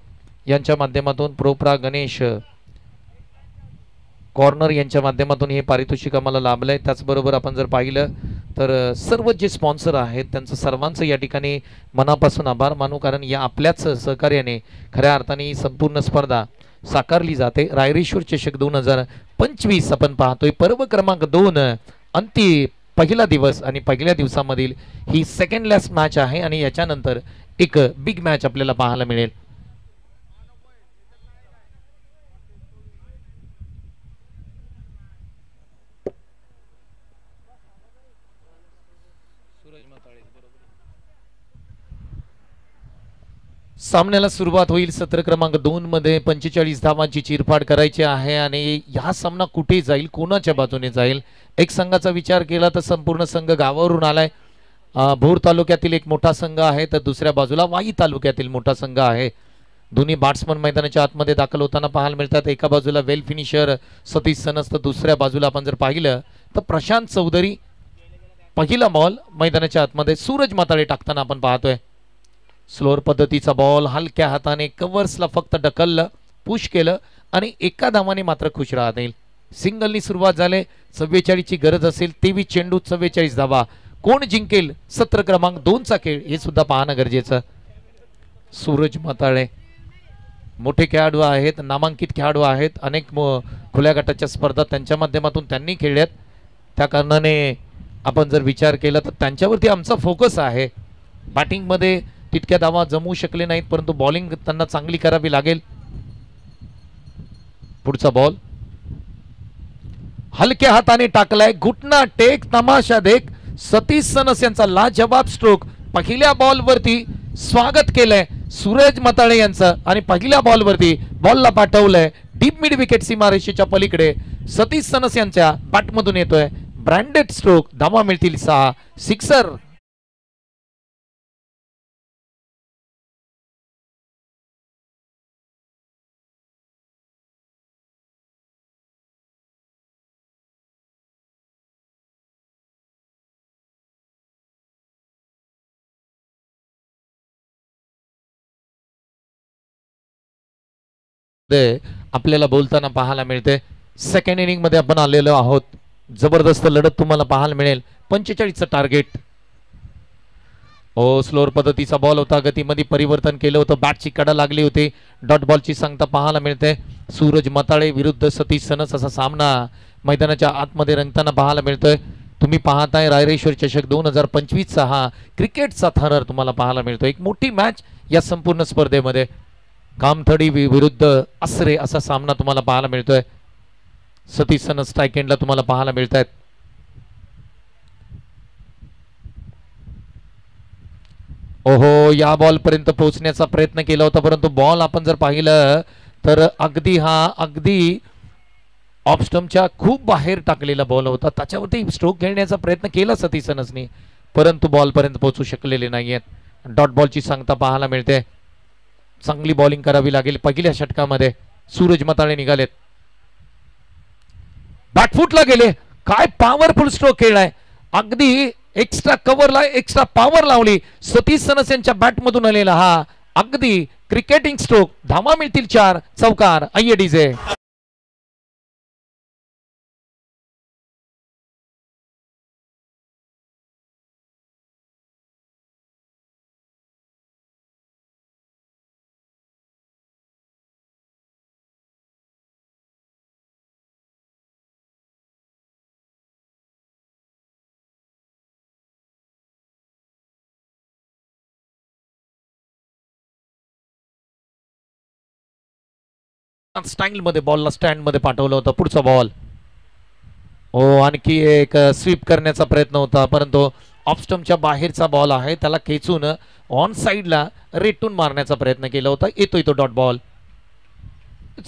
Speaker 1: यांच्या माध्यमातून, प्रोप्रा गणेश कॉर्नर यांच्या माध्यमातून हे पारितोषिक आम्हाला लाभलंय. त्याचबरोबर आपण जर पाहिलं तर सर्व जे स्पॉन्सर आहेत त्यांचं सर्वांचं या ठिकाणी मनापासून आभार मानू, कारण या आपल्याच सहकार्याने खऱ्या अर्थाने संपूर्ण स्पर्धा साकारली जाते. रायरेश्वर चषक 2025 आपण पाहतोय, पर्व क्रमांक 2 अंतिम पहिला दिवस, आणि पहिल्या दिवसामधील ही सेकंड लास्ट मॅच आहे आणि याच्यानंतर एक बिग मॅच आपल्याला पाहायला मिळेल. सामन्याला सुरुवात होईल. सत्र क्रमांक 2 मध्ये 45 धावांची चिरफाड करायची आहे आणि हा सामना कुठे जाईल, कोणाच्या बाजूने जाईल. एक संघाचा विचार केला तर संपूर्ण संघ गावावरून आलाय. भोर तालुक्यातील एक मोठा संघ आहे तर दुसऱ्या बाजूला वाई तालुक्यातील मोठा संघ आहे. दोन्ही बॅट्समन मैदानाच्या आतमध्ये दाखल होताना पाहायला मिळतात. एका बाजूला वेल फिनिशर सतीश सनस तर दुसऱ्या बाजूला आपण जर पाहिलं तर प्रशांत चौधरी पहिला बॉल मैदानाच्या आतमध्ये सूरज माताळे टाकताना आपण पाहतोय. स्लोअर पद्धतीचा बॉल हलक्या हाताने कव्हर्सला फक्त ढकललं, पुश केलं आणि एका धावाने मात्र खुश राहता येईल. सिंगलनी सुरुवात झाली. 44 ची गरज असेल. 23 चेंडू 44 धावा. कोण जिंकेल सत्र क्रमांक 2 चा खेळ हे सुद्धा पाहणं गरजेचं. सूरज माताळे मोठे खेळाडू आहेत, नामांकित खेळाडू आहेत. अनेक खुल्या गटाच्या स्पर्धा त्यांच्या माध्यमातून त्यांनी खेळल्यात. त्या कारणाने आपण जर विचार केला तर त्यांच्यावरती आमचा फोकस आहे. बॅटिंगमध्ये तितक्या धावा जमवू शकले नाहीत, परंतु बॉलिंग त्यांना चांगली करावी लागेल. पुढचा बॉल हलक्या हाताने टाकलाय. घुटना टेक तमाशा देख. सतीश सनस यांचा लाजवाब स्ट्रोक. पहिल्या बॉलवरती स्वागत केलंय सूरज माताळे यांचं आणि पहिल्या बॉलवरती बॉलला पाठवलंय डीप मिड विकेट सीमारेषेच्या पलीकडे. सतीश सनस यांच्या बॅटमधून येतोय ब्रँडेड स्ट्रोक. धावा मिळतील 6. सिक्सर. आपल्याला बोलताना पाहायला मिळते. सेकंड इनिंग मध्ये आपण आलेलो आहोत. जबरदस्त लढत तुम्हाला पाहायला मिळेल. 45 चं टार्गेट. स्लोअर पद्धतीचा बॉल होता. गतीमध्ये परिवर्तन केलं होतं. बॅटची कडा लागली होती. डॉट बॉलची सांगता पाहायला मिळते. सूरज माताळे विरुद्ध सतीश सनस असा सामना मैदानाच्या आतमध्ये रंगताना पाहायला मिळतोय. तुम्ही पाहताय रायरेश्वर चषक 2025 चा हा क्रिकेटचा थरार तुम्हाला पाहायला मिळतो. एक मोठी मॅच या संपूर्ण स्पर्धेमध्ये. कामथडी विरुद्ध आसरे असा सामना तुम्हाला पाहायला मिळतोय. सतीश सनस स्ट्राईक एंडला तुम्हाला पाहायला मिळत आहेत. या बॉल पर्यंत पोहोचण्याचा प्रयत्न केला होता, परंतु बॉल आपण जर पाहिलं तर अगदी ऑफ स्टंपच्या खूप बाहेर टाकलेला बॉल होता. त्याच्यावरती स्ट्रोक घेण्याचा प्रयत्न केला सतीश सनसने, परंतु बॉल पर्यंत पोहोचू शकलेले नाहीयेत. डॉट बॉलची सांगता पाहायला मिळते. चांगली बॉलिंग करावी लागेल. पहिल्या षटकामध्ये सूरज माताळे निघालेत. बॅटफुटला गेले. काय पॉवरफुल स्ट्रोक खेळलाय. अगदी एक्स्ट्रा कव्हरला एक्स्ट्रा पॉवर लावली. सतीश सनस यांच्या बॅटमधून आलेला हा अगदी क्रिकेटिंग स्ट्रोक. धावा मिळतील 4. चौकार. आइए डीजे. स्टाईल मध्ये बॉलला स्टँड मध्ये पाठवलं होतं. पुढचा बॉल आणखी एक स्वीप करण्याचा प्रयत्न होता, परंतु ऑफ स्टंपच्या बाहेरचा बॉल आहे. त्याला खेचून ऑन साइडला रेटून मारण्याचा प्रयत्न केला होता. येतोय तो डॉट बॉल.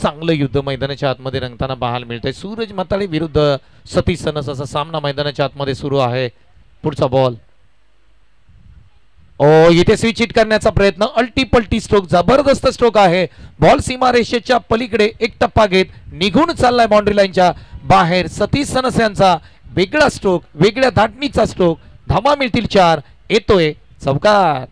Speaker 1: चांगलं युद्ध मैदानाच्या आतमध्ये रंगताना पाहायला मिळतंय. सूरज माताळे विरुद्ध सतीश सनस असा सामना मैदानाच्या आतमध्ये सुरू आहे. पुढचा बॉल इथे स्विच हिट करण्याचा प्रयत्न. अल्टीपल्टी स्ट्रोक. जबरदस्त स्ट्रोक आहे. बॉल सीमा रेषेच्या पलीकडे एक टप्पा घेत निघून चाललाय बाउंड्री लाईनच्या बाहेर. सतीश सनस यांचा वेगळा स्ट्रोक, वेगळ्या धाटणीचा स्ट्रोक. धावा मिळतील 4. येतोय चौकार.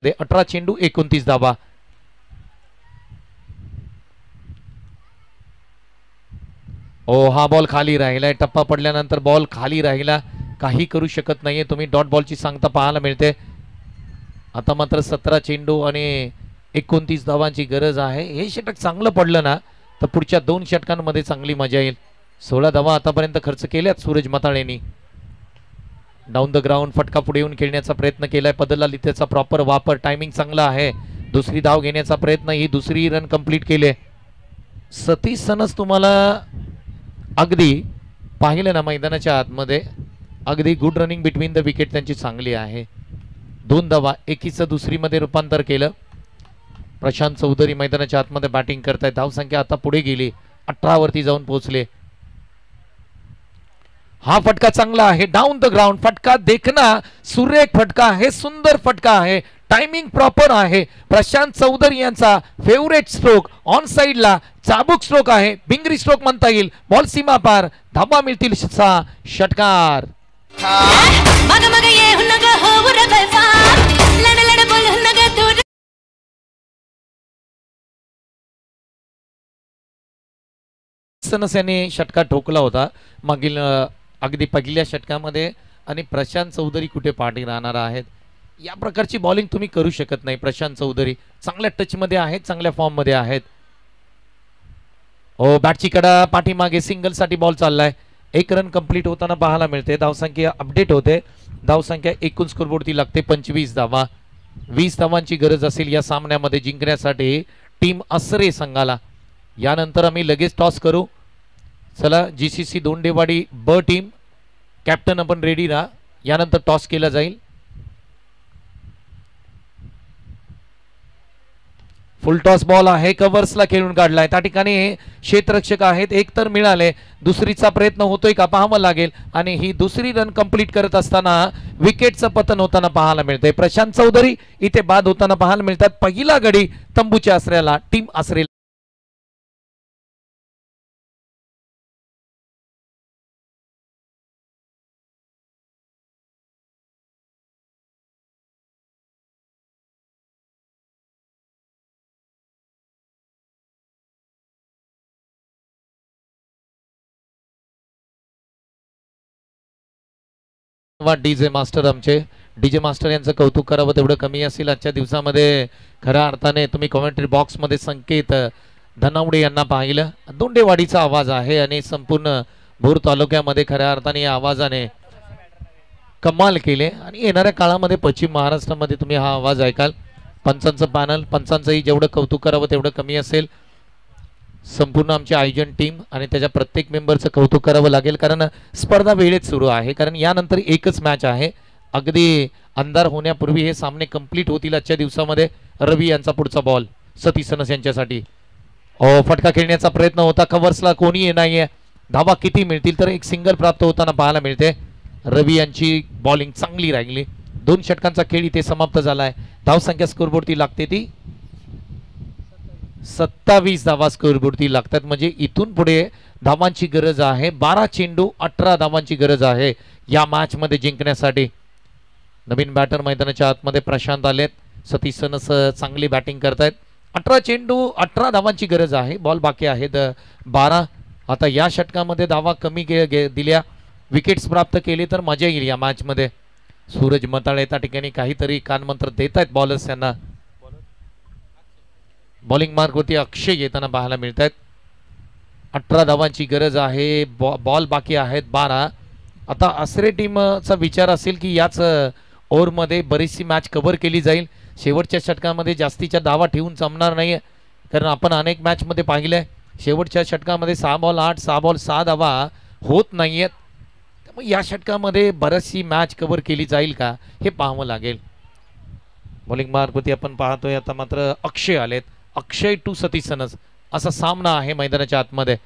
Speaker 1: ते 18 चेंडू 29 धावा. हा बॉल खाली राहिलाय. टप्पा पडल्यानंतर बॉल खाली राहिला. काही करू शकत नाहीये तुम्ही. डॉट बॉलची सांगता पाहायला मिळते. आता मात्र 17 चेंडू आणि 29 धावांची गरज आहे. हे षटक चांगलं पडलं ना तर पुढच्या 2 षटकांमध्ये चांगली मजा येईल. 16 धावा आतापर्यंत खर्च केल्यात सूरज मताळेंनी. डाऊन द ग्राउंड फटका पुढे येऊन खेळण्याचा प्रयत्न केलाय पदला लिथेचा प्रॉपर वापर. टायमिंग चांगला आहे. दुसरी धाव घेण्याचा प्रयत्न, ही दुसरी रन कंप्लीट केले. सतीश सनस तुम्हाला अगदी पाहिलं ना मैदानाच्या आतमध्ये, अगदी good running between the wicket त्यांची चांगली आहे. 2 धावा, एकीचं दुसरीमध्ये रूपांतर केलं. प्रशांत चौधरी मैदानाच्या आतमध्ये बॅटिंग करतायत. धावसंख्या आता पुढे गेली, 18 वरती जाऊन पोहोचले. हा फटका चांगला आहे. डाऊन द ग्राउंड फटका देखना, सुरेख फटका आहे, सुंदर फटका आहे. टायमिंग प्रॉपर आहे. प्रशांत चौधरी यांचा फेवरेट स्ट्रोक, ऑन साइडला चाबूक स्ट्रोक आहे, बिंगरी स्ट्रोक म्हणता येईल. बॉल सीमा पार, धाबा मिळतील 6 षटकार. सनस यांनी षटकार ठोकला होता मागील अगदी पहिल्या षटकामध्ये, आणि प्रशांत चौधरी कुठे पाठी राहणार आहेत. या प्रकारची बॉलिंग तुम्ही करू शकत नाही. प्रशांत चौधरी चांगल्या टचमध्ये आहेत, चांगल्या फॉर्ममध्ये आहेत. ओ बॅटची कडा पाठीमागे, सिंगल साठी बॉल चाललाय. 1 रन कंप्लीट होताना पाहायला मिळते. धावसंख्या अपडेट होते. धावसंख्या एकूण स्कोरबोर्डती लागते 25 धावा. 20 धावांची गरज असेल या सामन्यामध्ये जिंकण्यासाठी टीम असरे संघाला. यानंतर आम्ही लगेच टॉस करू. चला, GCC दोंडेवाडी ब टीम कॅप्टन आपण रेडी राहा. यानंतर टॉस केला जाईल. फुल टॉस बॉल आहे, कव्हर्सला खेळून काढलाय. त्या ठिकाणी क्षेत्ररक्षक आहेत, एक तर मिळाले, दुसरीचा प्रयत्न होतोय का पाहावं लागेल. आणि ही दुसरी रन कंप्लीट करत असताना विकेटचं पतन होताना पाहायला मिळतंय. प्रशांत चौधरी इथे बाद होताना पाहायला मिळतात. पहिला गडी तंबूच्या आसऱ्याला, टीम आसरे. डीजे मास्टर, आमचे डीजे मास्टर यांचं कौतुक करावं तेवढं कमी असेल आजच्या दिवसामध्ये. खऱ्या अर्थाने तुम्ही कमेंट्री बॉक्स मध्ये संकेत धनावडे यांना पाहिलं. दोंडेवाडीचा आवाज आहे आणि संपूर्ण भोर तालुक्यामध्ये खऱ्या अर्थाने या आवाजाने कमाल केले. आणि येणाऱ्या काळामध्ये पश्चिम महाराष्ट्रामध्ये तुम्ही हा आवाज ऐकाल. पंचांचं पॅनल, पंचांचंही जेवढं कौतुक करावं तेवढं कमी असेल. संपूर्ण आमची आयोजन टीम आणि त्याच्या प्रत्येक मेंबरचं कौतुक करावं लागेल, कारण स्पर्धा वेळेत सुरू आहे. कारण यानंतर एकच मॅच आहे. अगदी अंधार होण्यापूर्वी हे सामने कंप्लीट होतील आजच्या दिवसामध्ये. रवी यांचा पुढचा बॉल सतीश सनस यांच्यासाठी. फटका खेळण्याचा प्रयत्न होता, कव्हर्सला कोणी नाहीये. धावा किती मिळतील तर एक सिंगल प्राप्त होताना पाहायला मिळते. रवी यांची बॉलिंग चांगली राहिली. 2 षटकांचा खेळ इथे समाप्त झालाय. धावसंख्या स्कोरबोर्डती लागते ती 27 धावा स्कोरबोर्डती लागतात. म्हणजे इथून पुढे धावांची गरज आहे. 12 चेंडू 18 धावांची गरज आहे या मॅच मध्ये जिंकण्यासाठी. नवीन बॅटर मैदानाच्या आतमध्ये प्रशांत आलेत. सतीश सनस चांगली बॅटिंग करतायत. 18 चेंडू 18 धावांची गरज आहे. बॉल बाकी आहेत 12. आता या षटकामध्ये धावा कमी दिल्या, विकेट्स प्राप्त केले तर मजा येईल या मॅच मध्ये. सूरज मताळे त्या ठिकाणी काहीतरी कानमंत्र देत आहेत बॉलर्स यांना. बॉलिंग मार्क वरती अक्षय येताना पाहायला मिळत आहेत. 18 धावांची गरज आहे. बॉल बाकी आहेत 12. आता आसरे टीमचा विचार असेल की याच ओव्हरमध्ये बरीचशी मॅच कव्हर केली जाईल. शेवटच्या षटकामध्ये जास्तीच्या धावा ठेवून जमणार नाही, कारण आपण अनेक मॅच मध्ये पाहिलंय शेवटच्या षटकामध्ये 6 बॉल 8, 6 बॉल 6 धावा होत नाहीयेत. त्यामुळे या षटकामध्ये बरीचशी मॅच कव्हर केली जाईल का हे पाहावं लागेल. बॉलिंग मार्कवरती आपण पाहतोय आता मात्र अक्षय आलेत. अक्षय टू सतीश सनस असा सामना आहे मैदानाच्या आतमध्ये.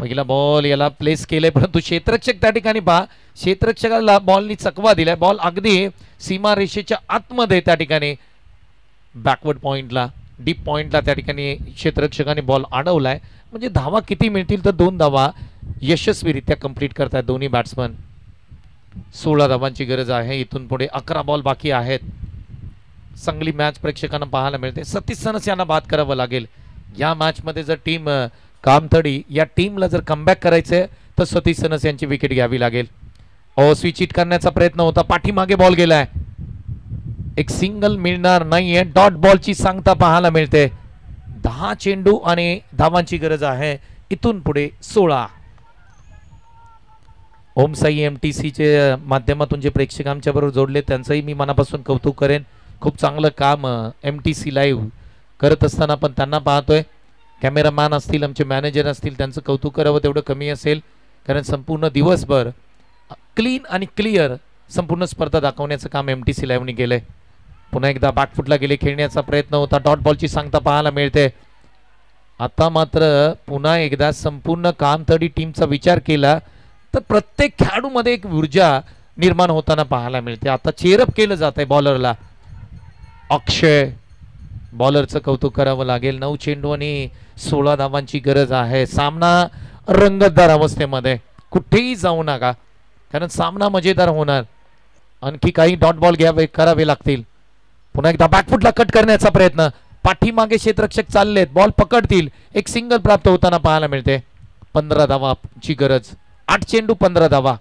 Speaker 1: पहिला बॉल याला प्लेस केलाय, परंतु क्षेत्ररक्षक त्या ठिकाणी पहा, क्षेत्ररक्षकाला बॉलनी चकवा दिलाय. बॉल अगदी सीमा रेषेच्या आतमध्ये त्या ठिकाणी बॅकवर्ड पॉइंटला, डीप पॉइंटला त्या ठिकाणी क्षेत्ररक्षकाने बॉल अडवलाय. म्हणजे धावा किती मिळतील तर 2 धावा यशस्वीरित्या कंप्लीट करतात दोन्ही बॅट्समन. 16 धावांची गरज आहे. इथून पुढे 11 बॉल बाकी आहेत. चांगली मॅच प्रेक्षकांना पाहायला मिळते. सतीश सनस यांना बाद करावं लागेल या मॅच मध्ये. जर टीम कामथडी या टीमला जर कमबॅक करायचंय तर सतीश सनस यांची विकेट घ्यावी लागेल. स्विच हिट करण्याचा प्रयत्न होता, पाठीमागे बॉल गेलाय. एक सिंगल मिळणार नाहीये. डॉट बॉलची सांगता पाहायला मिळते. 10 चेंडू आणि धावांची गरज आहे. इथून पुढे 16. ओम साई MTC चे माध्यमातून जे प्रेक्षक आमच्या बरोबर जोडले त्यांचंही मी मनापासून कौतुक करेन. खूप चांगलं काम MTC लाईव्ह करत असताना पण त्यांना पाहतोय. कॅमेरामॅन असतील, आमचे मॅनेजर असतील, त्यांचं कौतुक करावं तेवढं कमी असेल, कारण संपूर्ण दिवसभर क्लीन आणि क्लिअर संपूर्ण स्पर्धा दाखवण्याचं काम MTC लाईव्हने केलंय. पुन्हा एकदा बॅकफुटला गेले, खेळण्याचा प्रयत्न होता, डॉट बॉलची सांगता पाहायला मिळते. आता मात्र पुन्हा एकदा संपूर्ण कामतडी टीमचा विचार केला तर प्रत्येक खेळाडूमध्ये एक ऊर्जा निर्माण होताना पाहायला मिळते. आता चेअरअप केलं जात आहे बॉलरला. अक्षय, बॉलरचं कौतुक करावं लागेल. 9 चेंडू आणि 16 धावांची गरज आहे. सामना रंगतदार अवस्थेमध्ये, कुठेही जाऊ नका कारण सामना मजेदार होणार. आणखी काही डॉट बॉल करावे लागतील. पुन्हा एकदा बॅकफुटला कट करण्याचा प्रयत्न, पाठीमागे क्षेत्ररक्षक चाललेत, बॉल पकडतील, एक सिंगल प्राप्त होताना पाहायला मिळते. 15 धावांची गरज, 8 चेंडू 15 धावा.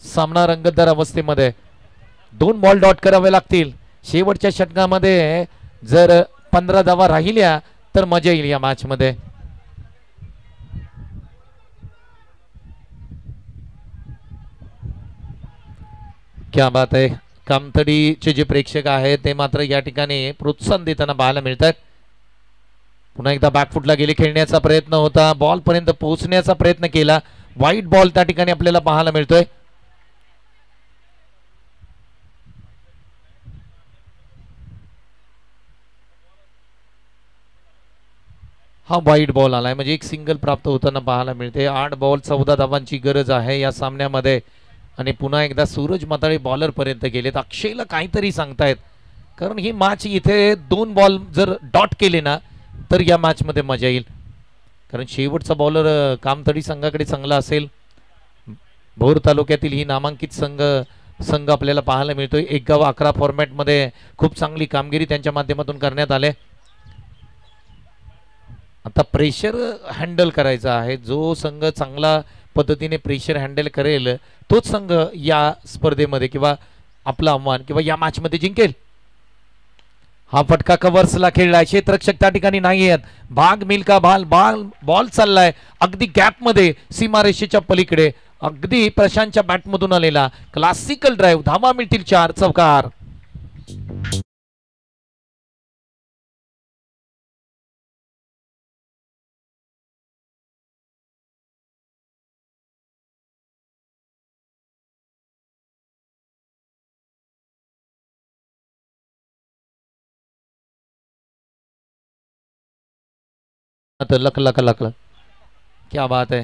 Speaker 1: सामना रंगतदार अवस्थेमध्ये, 2 बॉल डॉट करावे लागतील. शेवटच्या षटकामध्ये जर 15 धावा राहिल्या तर मजा येईल या मॅच मध्ये. क्या बात आहे. कामतडीचे जे प्रेक्षक आहेत ते मात्र या ठिकाणी प्रोत्साहन देताना पाहायला मिळतात. पुन्हा एकदा बॅकफुटला गेले, खेळण्याचा प्रयत्न होता, बॉल पर्यंत पोहोचण्याचा प्रयत्न केला, वाईट बॉल त्या ठिकाणी आपल्याला पाहायला मिळतोय. हा वाईट बॉल आलाय, म्हणजे एक सिंगल प्राप्त होताना पाहायला मिळते. 8 बॉल 14 धावांची गरज आहे या सामन्यामध्ये. आणि पुन्हा एकदा सूरज माताळे बॉलर पर्यंत गेलेत. अक्षयला काहीतरी सांगतायत, कारण ही मॅच इथे 2 बॉल जर डॉट केले ना तर या मॅच मध्ये मजा येईल. कारण शेवटचा बॉलर कामतडी संघाकडे चांगला असेल. भोर तालुक्यातील ही नामांकित संघ आपल्याला पाहायला मिळतोय. 1 गाव 11 फॉर्मॅट मध्ये खूप चांगली कामगिरी त्यांच्या माध्यमातून करण्यात आले. आता प्रेशर हँडल करायचा आहे. जो संघ चांगला पद्धतीने प्रेशर हँडल करेल तोच संघ या स्पर्धेमध्ये किंवा आपलं आव्हान किंवा या मॅच मध्ये जिंकेल. हा फटका कव्हर्सला खेळलाय, क्षेत्ररक्षक त्या ठिकाणी नाही आहेत. भाग मिल्का बॉल चाललाय अगदी गॅप मध्ये, सीमारेषेच्या पलीकडे, अगदी प्रशांतच्या बॅटमधून आलेला क्लासिकल ड्राईव्ह. धावा मिळतील 4, चौकार. लक लक लक लक, क्या बात आहे.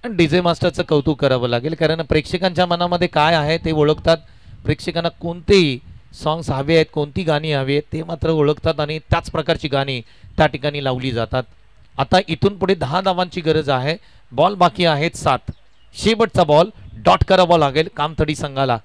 Speaker 1: आणि डीजे मास्टरचं कौतुक करावं लागेल, कारण प्रेक्षकांच्या मनामध्ये काय आहे ते ओळखतात. प्रेक्षकांना कोणतेही सॉंग्स हवे आहेत, कोणती गाणी हवी आहेत ते मात्र ओळखतात आणि त्याच प्रकारची गाणी त्या ठिकाणी लावली जातात. आता इथून पुढे 10 धावांची गरज आहे. बॉल बाकी आहेत 7. शेवटचा बॉल डॉट करावा लागेल कामतडी संघाला.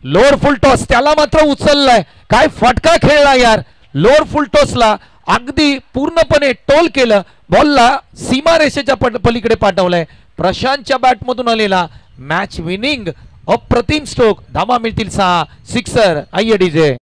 Speaker 1: लोअर फुल टॉस, त्याला मात्र उचललाय. काय फटका खेळला यार. लोअर फुल टॉसला अगदी पूर्णपणे टोल केलं, बॉलला सीमारेषेच्या पलीकडे पाठवलंय. प्रशांतच्या बॅटमधून आलेला मॅच विनिंग अप्रतिम स्ट्रोक. धावा मिळतील 6, सिक्सर. आइए डीजे.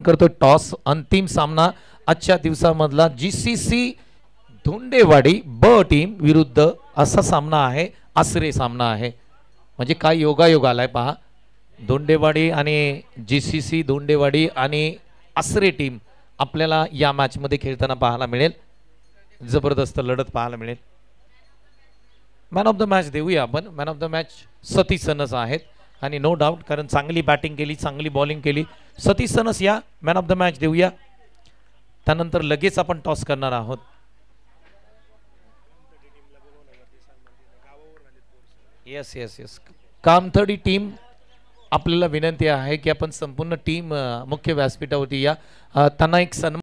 Speaker 1: करतो टॉस. अंतिम सामना आजच्या दिवसामधला GCC धोंडेवाडी ब टीम विरुद्ध असा सामना आहे, आसरे सामना आहे. म्हणजे काय योगायोग आलाय पहा. धोंडेवाडी आणि GCC धोंडेवाडी आणि आसरे टीम आपल्याला या मॅच मध्ये खेळताना पाहायला मिळेल. जबरदस्त लढत पाहायला मिळेल. मॅन ऑफ द मॅच देऊया आपण. Man of the match Satish sons आहेत आणि नो डाऊट, कारण चांगली बॅटिंग केली, चांगली बॉलिंग केली. सतीश सनस या मॅन ऑफ द मॅच देऊया. त्यानंतर लगेच आपण टॉस करणार आहोत. Yes yes yes Kamthadi team, आपल्याला विनंती आहे की आपण संपूर्ण टीम मुख्य व्यासपीठावरती या. त्यांना एक सन्मान